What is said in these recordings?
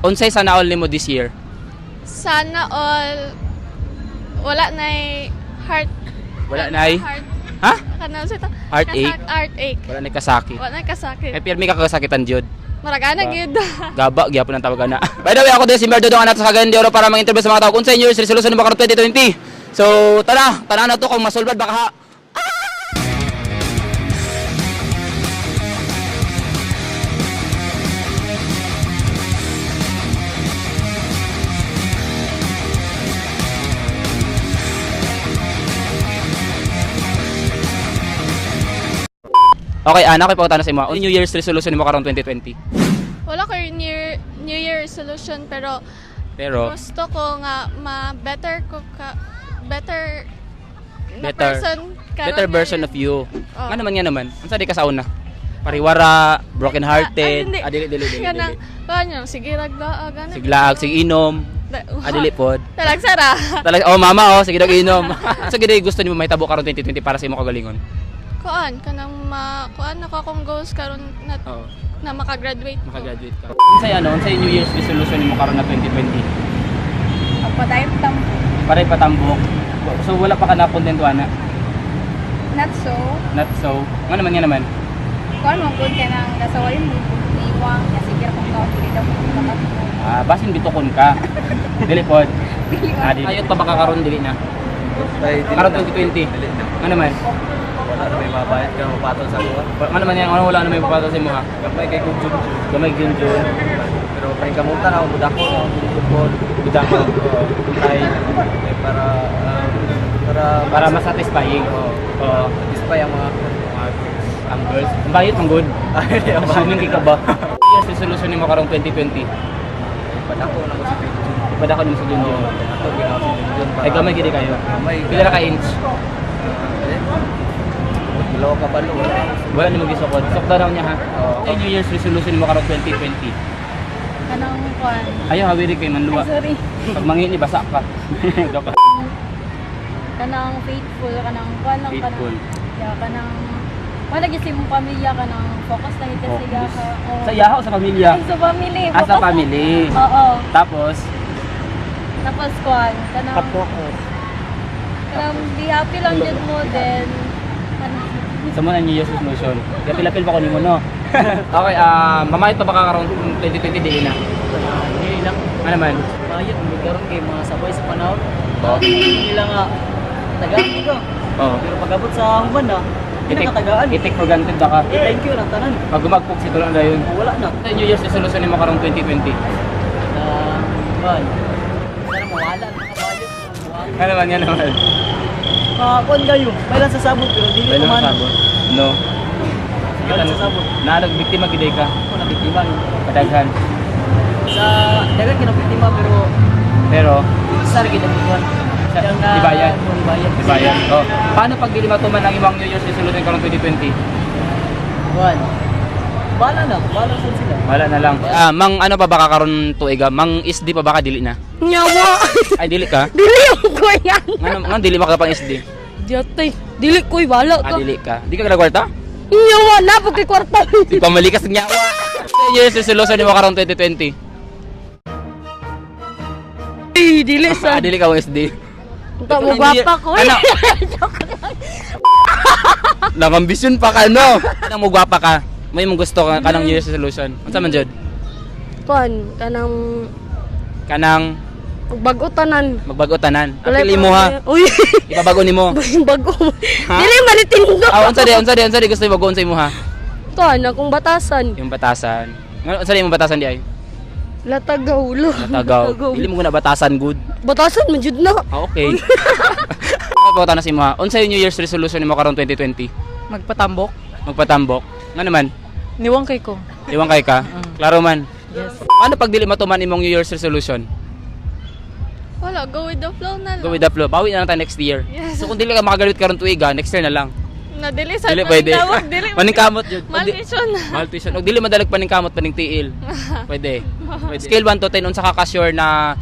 Unsay sana all nimo this year? Sana all wala na heart. Wala na ay? Heart. Ha? Kanang sa ito? Heartache? Heartache. Wala na kasaki. Wala na kasakit. May pirmi ka kasakitan jud. Maragana Ba? gyud. Gaba gyapon ang tawagan na. By the way, ako din si Merdo Dong anak sa Cagayan de Oro para mang-interview sa mga tao kung sa New Year's resolution mo karon 2020. So, tara na to kung masulbad baka ha. Okay, anak, ko pa sa imo. Ano New Year's resolution mo karon 2020? Wala ko New Year resolution pero gusto ko nga better Better. person karon better version ngayon. of you. Oh. Nga naman nga naman. Unsa di ka sa una? Pariwara, broken hearted. Ay, hindi. Dili. Kanang kanyo sige ragda ganun. Siglaag, sig inom. Dili pod. Talag sara. Talaga mama sige dag inom. Sa gid gusto nimo mahitabo karon 2020 para sa imo kagalingon. Kuan kanang kuan nako akong goals karon na, Oo. na makagraduate. Makagraduate ka. Unsay New Year's resolution nimo karon na 2020? Ang padayon tam. Paray patambok. So wala pa ka na kontentuhan na. Not so. Not so. Nga naman. Kuan mo good ka nang nasawayin mo iwang kasi kira kung ka dili daw mo Basin bitukon ka. Dili pod. Dili. Ayot pa baka karon dili na. Karon 2020. Dili na. Nga naman. Wala na may mabayad ka mapatol sa kuha. Ano naman yan? Wala na may papatol sa imo ha? Gamay kay kung Jun. Gamay Junjun. Pero kay kamutan ako budak ko football. Budak ko. Ay para masatisfying. Oo. satisfy ang mga Ang girls. Ang bayot, ang good. ay ang mga Assuming ka ba? Yes, resolution mo karong 2020. budak ko na ko si Jun. Pada ko din sa Junjun. Ato ginawa si Jun. Ay gamay gini kayo. Gamay. Pila na ka inch? Bilo ka balo. Wala ni magisukod. Sukda daw niya ha. Ay New Year's resolution mo karong 2020. kanang kuan. Ayaw hawiri kay manluwa. Sorry. Pag mangini basa ka. Joke. Kanang faithful kanang kuan lang Faithful. kanang wala gyud imong pamilya kanang focus lang ito sa iya ka. Sa iyaha o sa pamilya? Ay, sa family. Ah, sa focus. family. Oo. Tapos, Tapos kuan kanang focus. kanang be happy lang jud mo then Sa mo na New Year's resolution. Kaya pilapil pa ko nimo no. Okay, mamayot pa baka karon 2020 di na. Hindi lang. Ano naman? Mayat mo karon kay mga sabay sa panahon. Oo. Hindi lang nga tagaan ko. Oo. Pero pagabot sa human na, hindi Itik, na katagaan. itik for granted ka. Thank you lang tanan. Pag gumagpok si tulang dayon. Wala na. Sa New Year's resolution nimo karong 2020. Man. Sana mawala ang mga bayot. Ano naman yan naman? Kuan kayo. May lang sa sabot pero dili Pwede ko mo man. sabot? No. May lang sa sabot. Naanag biktima giday ka. Ako na biktima yun. Padaghan. Sa dagat kinabiktima pero Pero, sa rin kinabiktima. Dibayan. Dibayan. dibayan. Oh. Paano pag dili matuman ang imong New Year's resolution karong 2020? Kuan. Bala na. Bala sa sila. Wala na lang. Mang ano pa baka karon tuiga? Mang isdi pa baka dili na? nyawa. Ay dili ka? Dili ko yan. Nga dili makapang isdi? Diyote. Dili ko'y wala Dili ka. Di ka kwarta? Nyawa na pag kay kwarta. Di pa malikas ng nyawa. New Year's resolution mo karon 2020. Dili Dili ka SD. Ito mo gwapa ko. Ano? Nangambisyon pa ka no. Ano mo gwapa ka? May mong gusto ka kanang New Year's resolution. Unsa man jud? Kuan kanang Kanang bago tanan. magbago tanan. Apili mo ha. Uy. Ibabago nimo. Bago. Ha? Dili malitindo. Unsa di gusto ibagoon sa imo ha? Kuan akong batasan. Yung batasan. Unsa di imong batasan di ay? Latagaw. Tagaw. Dili mo na batasan good. Batasan man jud na. Okay. Okay po na si mo ha. Unsa yung New Year's resolution nimo karon 2020? Magpatambok. Magpatambok. Nga naman, Niwang kay ko. iwan kay ka. Klaro man. Yes. Paano pag dili matuman imong New Year's resolution? Wala, go with the flow na lang. Go with the flow. Bawi na lang tayo next year. Yes. So kung dili ka makagraduate karon tuiga, next year na lang. Nadili sa Dili pwede. Dili. Maningkamot jud. Malvision. Malvision. Og dili madalag paningkamot paning tiil. Pwede. Scale 1 to 10 unsa ka ka-sure na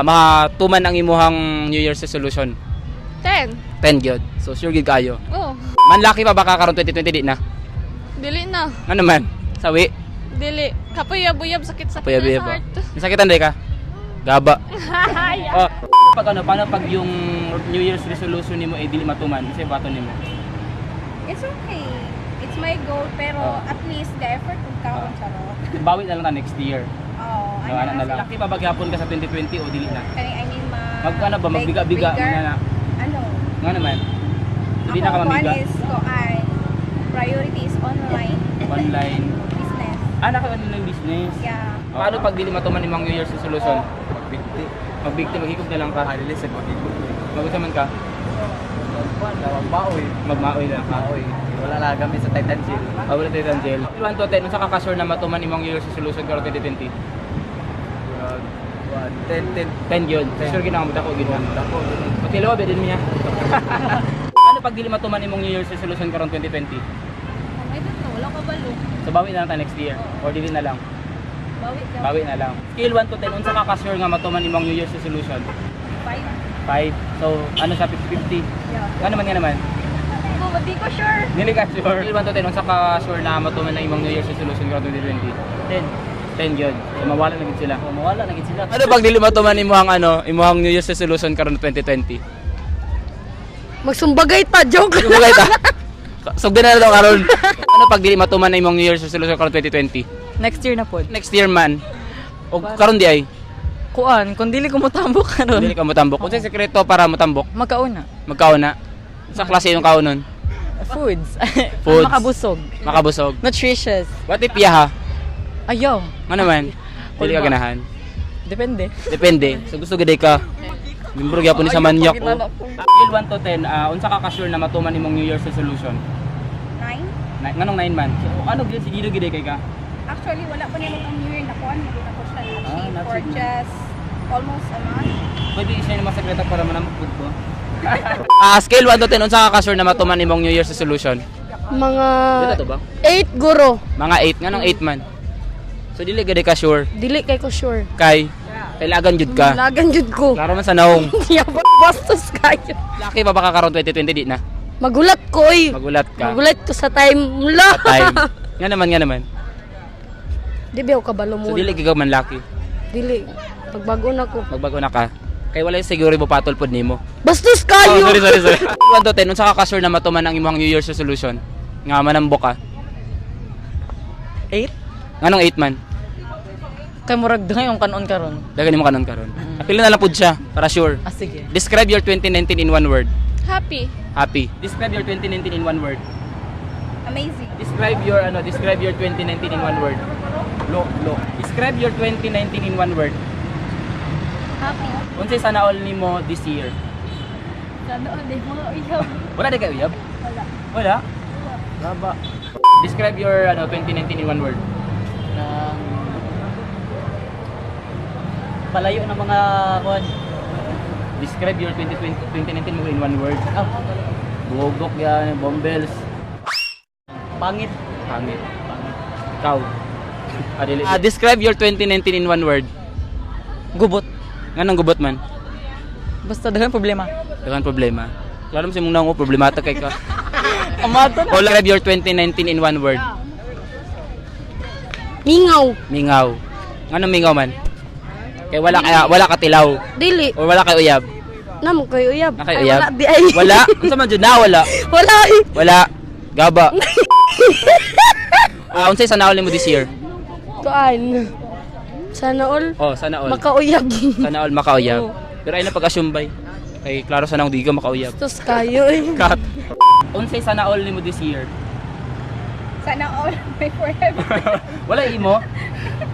matuman ang imuhang New Year's resolution? 10. 10 gyud. So sure gyud kayo. Oh. Manlaki pa baka karon 2020 di na. Dili na. Ano man? Sawi. Dili. Kapuyab-uyab, sakit-sakit Puyab-uyab na ba? sa heart. Nasakitan day ka? Gaba. Oh, paano pag yung New Year's resolution nimo ay dili matuman? Kasi bato nimo. It's okay. It's my goal, pero at least the effort will count sa ro. Bawi na lang ta next year. Oh, So, ano na lang. Laki pa baghapon ka sa 2020 o dili na? I mean, Magkano ba? Magbiga-biga mo na na? Ano? Nga naman. Hindi na ka Ako, mamiga. one is, priority is online Online. business. Naka-ano ng business. Yeah. Paano pag dili matuman imong New Year's resolution? Magbigti, maghikog na lang ka. Listen, maghikog. Magusaman ka? Magbaoy. Magmaoy lang ka. Maoy. Wala lang kami sa Titan Gym. Wala tayo Angel. 1 to 10, unsa ka ka-sure na matuman imong New Year's resolution karon 2020? 10 yun. Sure ginang mo dako gid na. Okay, lawa bedin niya. Paano pag dili matuman imong New Year's resolution karon 2020? I don't know, wala ka balo. So bawi na lang ta next year or dili na lang. Bawi ka. Bawi na lang. Scale 1 to 10, unsa ka ka-sure nga matuman imong New Year's resolution? 5. 5. So ano siya 50-50? Yeah. Ano nga naman? Di ko sure. Dili ka sure. Scale 1 to 10, unsa ka sure na matuman na imong New Year's resolution karon 2020? 10 yun. So mawala na gid sila. Mawala na gid sila. Ano pag dili matuman imong imong New Year's resolution karon 2020? Magsumbagay ta, joke. Kumagay ta. Sugdan na daw karon. Ano pag dili matuman na imong New Year's resolution karon 2020? Next year na po. Next year man. O karon di ay Kuan, kung dili ko motambok karon. dili ka motambok. Unsa sekreto para motambok? Magkauna. Magkauna. Sa klase yung kaunon? Foods. Foods. Makabusog. Makabusog. Nutritious. What if yaha? Ayaw. Ano naman? Dili ka ganahan. Depende. Depende. So gusto gid ka. Membro gyapon ni sa manyak. Scale 1 to 10, unsa ka ka-sure na matuman imong New Year's resolution? 9. Nganong 9 man? So, ano gid siguro gid kay ka? Actually, wala pa nila itong New Year na kuhan. Hindi na ko siya na-achieve na-achieve for mo. just almost a month. Pwede i-share mo sekreto para manamukod ko. Scale 1 to 10, unsa ka ka-sure na matuman imong New Year's resolution? Mga Dito to ba? 8 guro. Mga 8, nganong 8 man? So dili gid ka sure Dili kay ko sure. kay kailangan jud ka. Lagan jud ko. Klaro man sa naong. Yaba bastos kayo. Laki pa baka karon 2020 di na. Magulat ko oy. Magulat ka. Magulat ko sa time. Mula. Sa time. Nga naman. Di ba ako kabalo mo? So dili gid ka man laki. Dili. Pagbago na ko. Magbago na ka. Kay wala siguro mo patol pod nimo. Bastos Oh, kayo. sorry. 1 to 10, unsa ka ka-sure na matuman ang imong New Year's resolution? Nga manambok ka. 8. Nganong 8 man? Kay murag dangay yung kanon karon. Dagan nimo kanon karon. Apil na lang pud siya para sure. Sige. Describe your 2019 in one word. Happy. Happy. Describe your 2019 in one word. Amazing. Describe your 2019 in one word. Look. Describe your 2019 in one word. Happy. Unsay sana all nimo this year? Sana all, mga uyaw. Wala di ka uyab? Wala. Gaba. Describe your 2019 in one word. Palayo ng mga kuhan. Describe your 2019 mo in one word. Bugok yan, bombbells. Pangit. Pangit. Ikaw. Describe your 2019 in one word. Gubot. Nganong gubot man? Basta daghan problema. Dagan problema. Klaro mo si mong nango problemata kay ka. Amato na. Describe your 2019 in one word. Mingaw. Mingaw. Nganong mingaw man? Kay wala ka tilaw Dili. or wala kay uyab. Namo kay uyab. Na kay Ay, uyab. Wala di ay. Wala. Unsa man jud na wala? Wala. Ay. Wala. Gaba. Unsay sana all nimo this year? Kuan. Sana all Oh, sana all. makauyab. Sana all makauyab. Pero ay na pag-asumbay. Kay klaro sana di ka makauyab. Bastos kayo eh. Cut. Unsay sana all nimo this year? Sana all, may forever. Wala imo?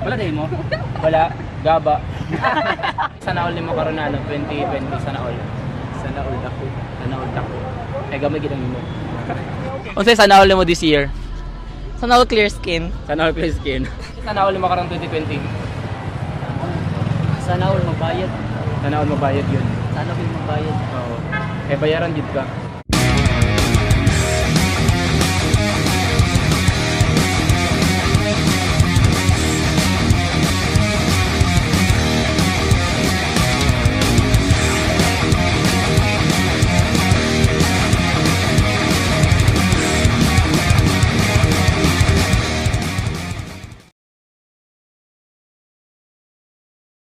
Wala na imo? Wala. Gaba. Sana all nimo karon na 2020 sana all. Sana all dako. Sana all dako. Kay gamay gid ang imo. Unsay sana all nimo this year? Sana all clear skin. Sana all clear skin. Sana all nimo karon 2020. Sana all magbayad. Sana all mabayad yun. Sana all magbayad. Oo. Kay bayaran gid ka.